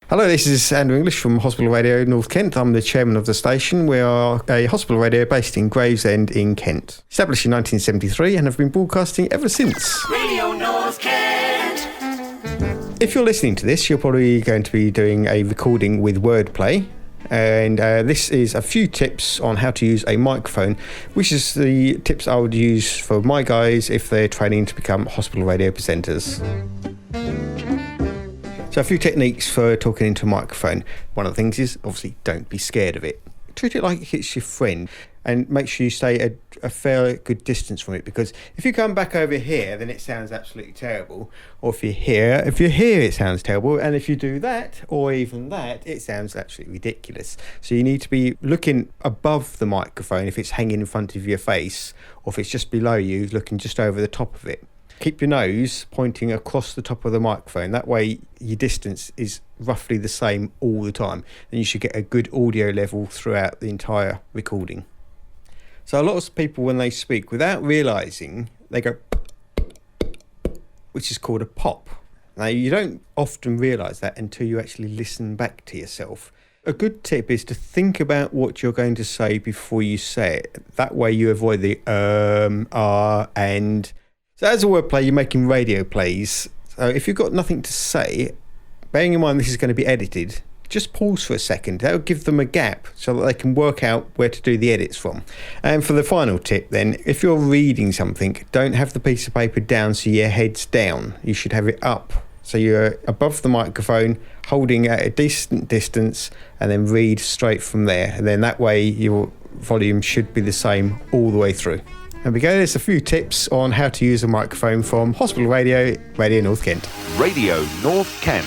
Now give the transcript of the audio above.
Hello, this is Andrew English from Hospital Radio North Kent. I'm the chairman of the station. We are a hospital radio based in Gravesend in Kent. Established in 1973 and have been broadcasting ever since. Radio North Kent. If you're listening to this, you're probably going to be doing a recording with wordplay. And this is a few tips on how to use a microphone, which is the tips I would use for my guys if they're training to become hospital radio presenters. So a few techniques for talking into a microphone. One of the things is, obviously, don't be scared of it. Treat it like it's your friend and make sure you stay a fair good distance from it, because if you come back over here, then it sounds absolutely terrible. Or if you're here, it sounds terrible. And if you do that, or even that, it sounds absolutely ridiculous. So you need to be looking above the microphone if it's hanging in front of your face, or if it's just below you, looking just over the top of it. Keep your nose pointing across the top of the microphone. That way your distance is roughly the same all the time, and you should get a good audio level throughout the entire recording. So a lot of people, when they speak, without realising, they go, which is called a pop. Now, you don't often realise that until you actually listen back to yourself. A good tip is to think about what you're going to say before you say it. That way you avoid the and... So as a wordplay, you're making radio plays. So if you've got nothing to say, bearing in mind this is going to be edited, just pause for a second. That'll give them a gap so that they can work out where to do the edits from. And for the final tip then, if you're reading something, don't have the piece of paper down so your head's down. You should have it up so you're above the microphone, holding at a decent distance, and then read straight from there. And then that way your volume should be the same all the way through. There we go, there's a few tips on how to use a microphone from Hospital Radio, Radio North Kent. Radio North Kent.